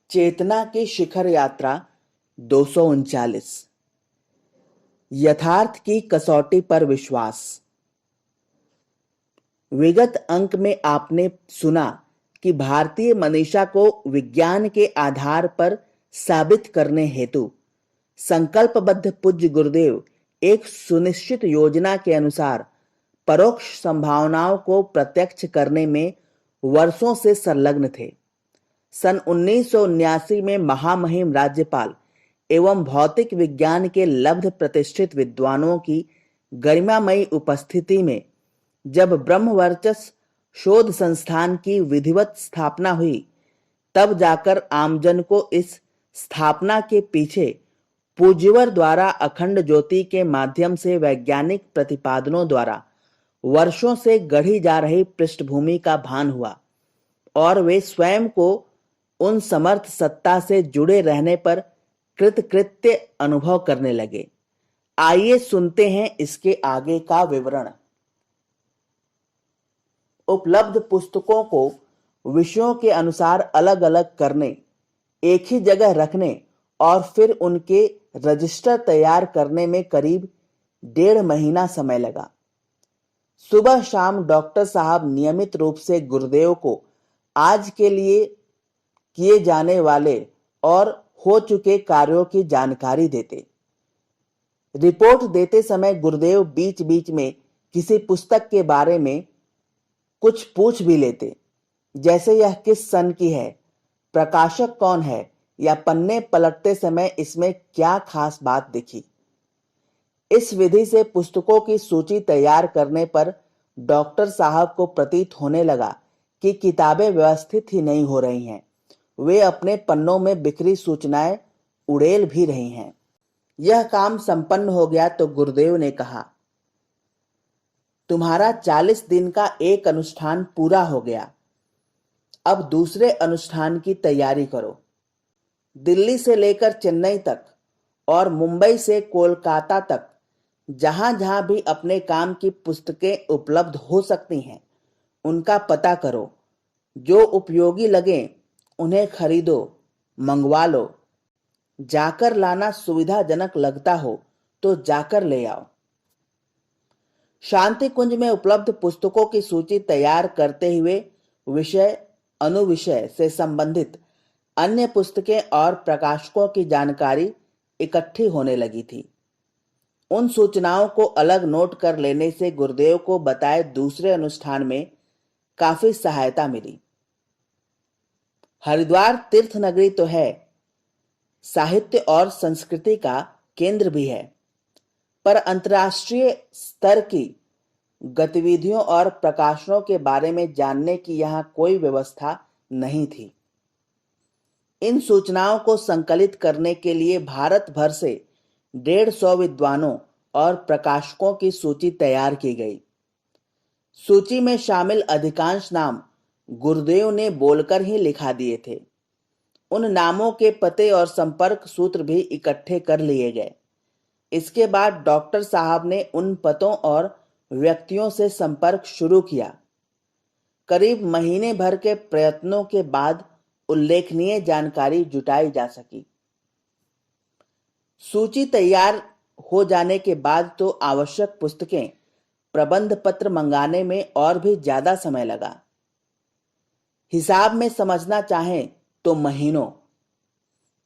चेतना की शिखर यात्रा 239। यथार्थ की कसौटी पर विश्वास। विगत अंक में आपने सुना कि भारतीय मनीषा को विज्ञान के आधार पर साबित करने हेतु संकल्पबद्ध पूज्य गुरुदेव एक सुनिश्चित योजना के अनुसार परोक्ष संभावनाओं को प्रत्यक्ष करने में वर्षों से संलग्न थे। सन 1979 में महामहिम राज्यपाल एवं भौतिक विज्ञान के लब्ध प्रतिष्ठित विद्वानों की गरिमामयी उपस्थिति में जब ब्रह्मवर्चस्व शोध संस्थान की विधिवत स्थापना हुई, तब जाकर आमजन को इस स्थापना के पीछे पूज्यवर द्वारा अखंड ज्योति के माध्यम से वैज्ञानिक प्रतिपादनों द्वारा वर्षों से गढ़ी जा रही पृष्ठभूमि का भान हुआ और वे स्वयं को उन समर्थ सत्ता से जुड़े रहने पर कृतकृत्य अनुभव करने लगे। आइए सुनते हैं इसके आगे का विवरण। उपलब्ध पुस्तकों को विषयों के अनुसार अलग अलग करने, एक ही जगह रखने और फिर उनके रजिस्टर तैयार करने में करीब 1.5 महीना समय लगा। सुबह शाम डॉक्टर साहब नियमित रूप से गुरुदेव को आज के लिए किए जाने वाले और हो चुके कार्यों की जानकारी देते। रिपोर्ट देते समय गुरुदेव बीच बीच में किसी पुस्तक के बारे में कुछ पूछ भी लेते, जैसे यह किस सन की है, प्रकाशक कौन है, या पन्ने पलटते समय इसमें क्या खास बात दिखी। इस विधि से पुस्तकों की सूची तैयार करने पर डॉक्टर साहब को प्रतीत होने लगा कि किताबें व्यवस्थित ही नहीं हो रही हैं, वे अपने पन्नों में बिखरी सूचनाएं उड़ेल भी रही हैं। यह काम संपन्न हो गया तो गुरुदेव ने कहा, तुम्हारा 40 दिन का एक अनुष्ठान पूरा हो गया, अब दूसरे अनुष्ठान की तैयारी करो। दिल्ली से लेकर चेन्नई तक और मुंबई से कोलकाता तक जहां जहां भी अपने काम की पुस्तकें उपलब्ध हो सकती हैं, उनका पता करो। जो उपयोगी लगे उन्हें खरीदो, मंगवा लो। जाकर लाना सुविधाजनक लगता हो तो जाकर ले आओ। शांति कुंज में उपलब्ध पुस्तकों की सूची तैयार करते हुए विषय अनुविषय से संबंधित अन्य पुस्तकें और प्रकाशकों की जानकारी इकट्ठी होने लगी थी। उन सूचनाओं को अलग नोट कर लेने से गुरुदेव को बताए दूसरे अनुष्ठान में काफी सहायता मिली। हरिद्वार तीर्थ नगरी तो है, साहित्य और संस्कृति का केंद्र भी है, पर अंतर्राष्ट्रीय स्तर की गतिविधियों और प्रकाशनों के बारे में जानने की यहाँ कोई व्यवस्था नहीं थी। इन सूचनाओं को संकलित करने के लिए भारत भर से 150 विद्वानों और प्रकाशकों की सूची तैयार की गई। सूची में शामिल अधिकांश नाम गुरुदेव ने बोलकर ही लिखा दिए थे। उन नामों के पते और संपर्क सूत्र भी इकट्ठे कर लिए गए। इसके बाद डॉक्टर साहब ने उन पतों और व्यक्तियों से संपर्क शुरू किया। करीब महीने भर के प्रयत्नों के बाद उल्लेखनीय जानकारी जुटाई जा सकी। सूची तैयार हो जाने के बाद तो आवश्यक पुस्तकें, प्रबंध पत्र मंगाने में और भी ज्यादा समय लगा। हिसाब में समझना चाहें तो महीनों।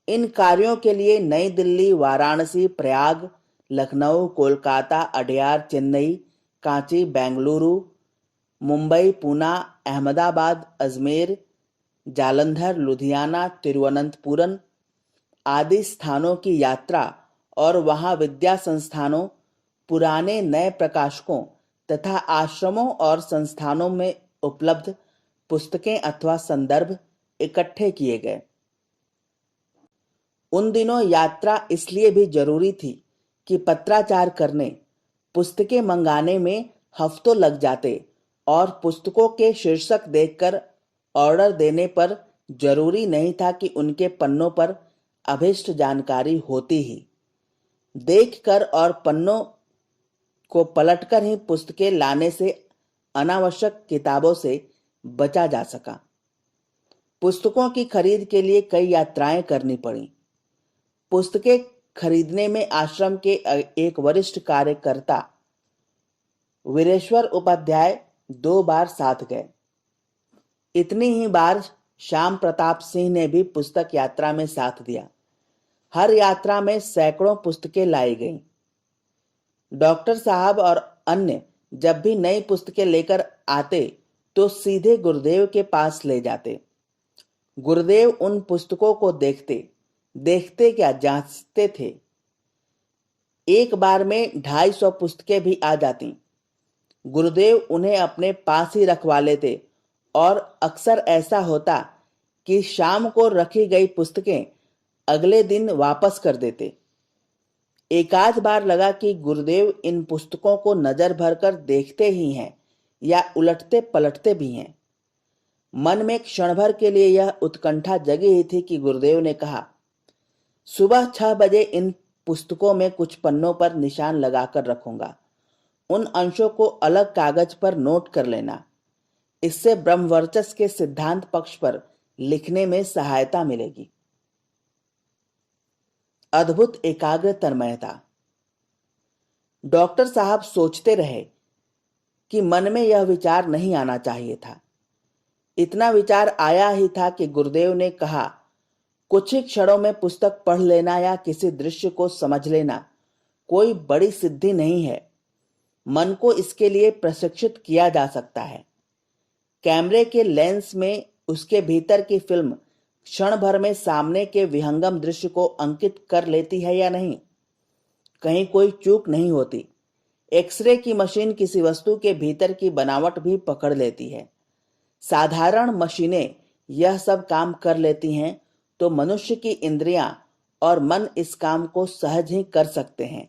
इन कार्यों के लिए नई दिल्ली, वाराणसी, प्रयाग, लखनऊ, कोलकाता, अडयार, चेन्नई, कांची, बेंगलुरु, मुंबई, पूना, अहमदाबाद, अजमेर, जालंधर, लुधियाना, तिरुवनंतपुरम आदि स्थानों की यात्रा और वहां विद्या संस्थानों, पुराने नए प्रकाशकों तथा आश्रमों और संस्थानों में उपलब्ध पुस्तकें अथवा संदर्भ इकट्ठे किए गए। उन दिनों यात्रा इसलिए भी जरूरी थी कि पत्राचार करने, पुस्तकें मंगाने में हफ्तों लग जाते और पुस्तकों के शीर्षक देखकर ऑर्डर देने पर जरूरी नहीं था कि उनके पन्नों पर अभीष्ट जानकारी होती ही। देखकर और पन्नों को पलटकर ही पुस्तकें लाने से अनावश्यक किताबों से बचा जा सका। पुस्तकों की खरीद के लिए कई यात्राएं करनी पड़ी। पुस्तकें खरीदने में आश्रम के एक वरिष्ठ कार्यकर्ता वीरेश्वर उपाध्याय 2 बार साथ गए। इतनी ही बार श्याम प्रताप सिंह ने भी पुस्तक यात्रा में साथ दिया। हर यात्रा में सैकड़ों पुस्तकें लाई गईं। डॉक्टर साहब और अन्य जब भी नई पुस्तकें लेकर आते तो सीधे गुरुदेव के पास ले जाते। गुरुदेव उन पुस्तकों को देखते क्या जांचते थे। एक बार में 250 पुस्तकें भी आ जाती। गुरुदेव उन्हें अपने पास ही रखवा लेते और अक्सर ऐसा होता कि शाम को रखी गई पुस्तकें अगले दिन वापस कर देते। एक आध बार लगा कि गुरुदेव इन पुस्तकों को नजर भरकर देखते ही हैं या उलटते पलटते भी हैं। मन में क्षण भर के लिए यह उत्कंठा जगी ही थी कि गुरुदेव ने कहा, सुबह 6 बजे इन पुस्तकों में कुछ पन्नों पर निशान लगाकर रखूंगा। उन अंशों को अलग कागज पर नोट कर लेना। इससे ब्रह्मवर्चस्व के सिद्धांत पक्ष पर लिखने में सहायता मिलेगी। अद्भुत एकाग्र तन्मयता। डॉक्टर साहब सोचते रहे कि मन में यह विचार नहीं आना चाहिए था। इतना विचार आया ही था कि गुरुदेव ने कहा, कुछ ही क्षणों में पुस्तक पढ़ लेना या किसी दृश्य को समझ लेना कोई बड़ी सिद्धि नहीं है। मन को इसके लिए प्रशिक्षित किया जा सकता है। कैमरे के लेंस में उसके भीतर की फिल्म क्षण भर में सामने के विहंगम दृश्य को अंकित कर लेती है या नहीं? कहीं कोई चूक नहीं होती। एक्सरे की मशीन किसी वस्तु के भीतर की बनावट भी पकड़ लेती है। साधारण मशीनें यह सब काम कर लेती हैं तो मनुष्य की इंद्रियां और मन इस काम को सहज ही कर सकते हैं।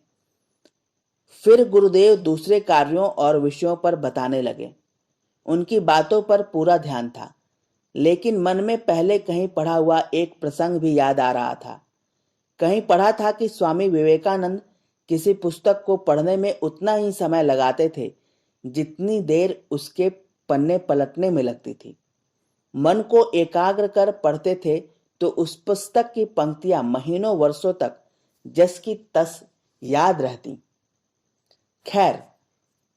फिर गुरुदेव दूसरे कार्यों और विषयों पर बताने लगे। उनकी बातों पर पूरा ध्यान था, लेकिन मन में पहले कहीं पढ़ा हुआ एक प्रसंग भी याद आ रहा था। कहीं पढ़ा था कि स्वामी विवेकानंद किसी पुस्तक को पढ़ने में उतना ही समय लगाते थे जितनी देर उसके पन्ने पलटने में लगती थी। मन को एकाग्र कर पढ़ते थे तो उस पुस्तक की पंक्तियां महीनों वर्षों तक जस की तस याद रहती। खैर,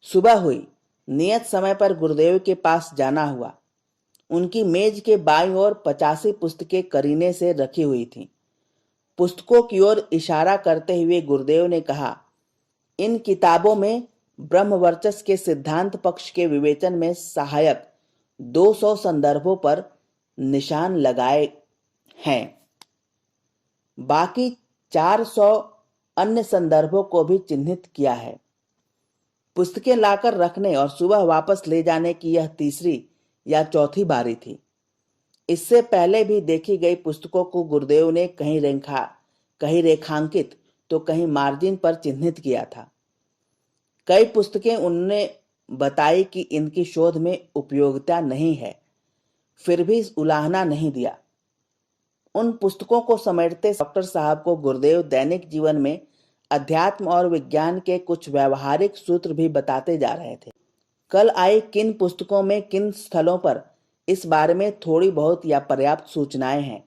सुबह हुई। नियत समय पर गुरुदेव के पास जाना हुआ। उनकी मेज के बाईं ओर 85 पुस्तकें करीने से रखी हुई थीं। पुस्तकों की ओर इशारा करते हुए गुरुदेव ने कहा, इन किताबों में ब्रह्मवर्चस्व के सिद्धांत पक्ष के विवेचन में सहायक 200 संदर्भों पर निशान लगाए हैं। बाकी 400 अन्य संदर्भों को भी चिन्हित किया है। पुस्तकें लाकर रखने और सुबह वापस ले जाने की यह तीसरी या चौथी बारी थी। इससे पहले भी देखी गई पुस्तकों को गुरुदेव ने कहीं रेखांकित तो कहीं मार्जिन पर चिन्हित किया था। कई पुस्तकें उन्होंने बताई कि इनकी शोध में उपयोगिता नहीं है, फिर भी उलाहना नहीं दिया। उन पुस्तकों को समेटते डॉक्टर साहब को गुरुदेव दैनिक जीवन में अध्यात्म और विज्ञान के कुछ व्यवहारिक सूत्र भी बताते जा रहे थे। कल आई किन पुस्तकों में किन स्थलों पर इस बारे में थोड़ी बहुत या पर्याप्त सूचनाएं हैं,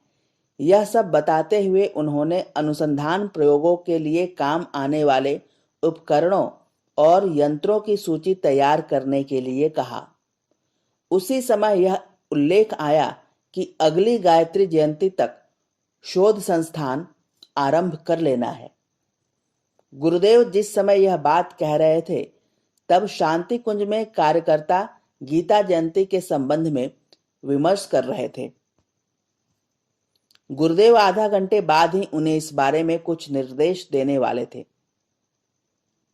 यह सब बताते हुए उन्होंने अनुसंधान प्रयोगों के लिए काम आने वाले उपकरणों और यंत्रों की सूची तैयार करने के लिए कहा। उसी समय यह उल्लेख आया कि अगली गायत्री जयंती तक शोध संस्थान आरंभ कर लेना है। गुरुदेव जिस समय यह बात कह रहे थे तब शांति कुंज में कार्यकर्ता गीता जयंती के संबंध में विमर्श कर रहे थे। गुरुदेव आधा घंटे बाद ही उन्हें इस बारे में कुछ निर्देश देने वाले थे।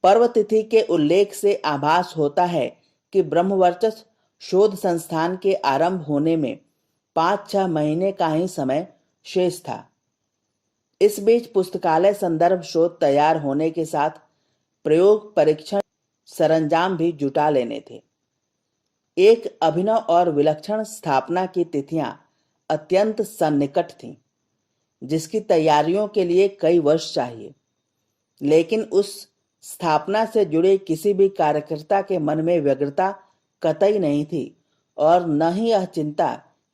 पर्व तिथि के उल्लेख से आभास होता है कि ब्रह्मवर्चस्व शोध संस्थान के आरंभ होने में 5-6 महीने का ही समय शेष था। इस बीच पुस्तकालय संदर्भ शोध तैयार होने के साथ प्रयोग परीक्षण सरंजाम भी जुटा लेने थे। एक अभिनव और विलक्षण स्थापना की तिथियां अत्यंत सन्निकट थीं, जिसकी तैयारियों के लिए कई वर्ष चाहिए। लेकिन उस स्थापना से जुड़े किसी भी कार्यकर्ता के मन में व्यग्रता कतई नहीं थी और न ही यह चिंता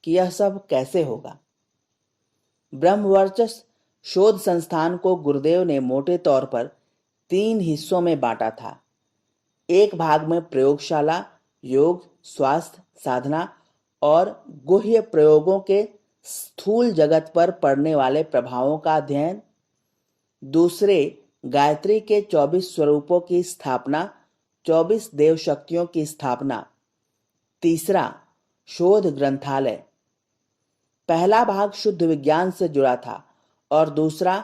कि यह सब कैसे होगा। ब्रह्मवर्चस्व शोध संस्थान को गुरुदेव ने मोटे तौर पर 3 हिस्सों में बांटा था। एक भाग में प्रयोगशाला, योग, स्वास्थ्य, साधना और गुह्य प्रयोगों के स्थूल जगत पर पड़ने वाले प्रभावों का अध्ययन। दूसरे, गायत्री के 24 स्वरूपों की स्थापना, 24 देव शक्तियों की स्थापना। तीसरा, शोध ग्रंथालय। पहला भाग शुद्ध विज्ञान से जुड़ा था और दूसरा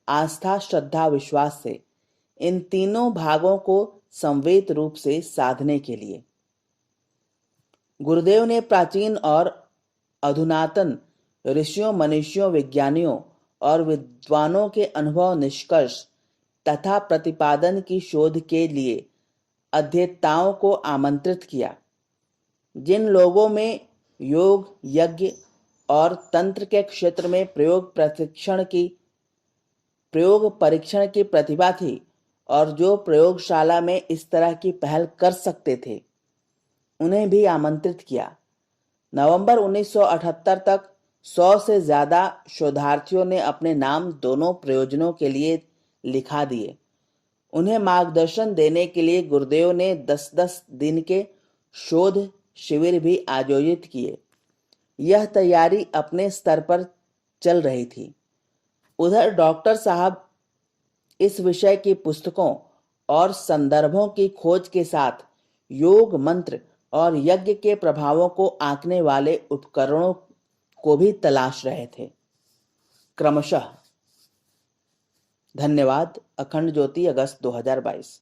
आस्था, श्रद्धा, विश्वास से। इन तीनों भागों को संवेद रूप से साधने के लिए गुरुदेव ने प्राचीन और अधुनातन ऋषियों, मनीषियों, विज्ञानियों और विद्वानों के अनुभव, निष्कर्ष तथा प्रतिपादन की शोध के लिए अध्येताओं को आमंत्रित किया। जिन लोगों में योग, यज्ञ और तंत्र के क्षेत्र में प्रयोग परीक्षण की प्रतिभा थी और जो प्रयोगशाला में इस तरह की पहल कर सकते थे, उन्हें भी आमंत्रित किया। नवंबर 1978 तक 100 से ज्यादा शोधार्थियों ने अपने नाम दोनों प्रयोजनों के लिए लिखा दिए। उन्हें मार्गदर्शन देने के लिए गुरुदेव ने 10-10 दिन के शोध शिविर भी आयोजित किए। यह तैयारी अपने स्तर पर चल रही थी। उधर डॉक्टर साहब इस विषय की पुस्तकों और संदर्भों की खोज के साथ योग, मंत्र और यज्ञ के प्रभावों को आंकने वाले उपकरणों को भी तलाश रहे थे। क्रमशः। धन्यवाद। अखंड ज्योति, अगस्त 2022।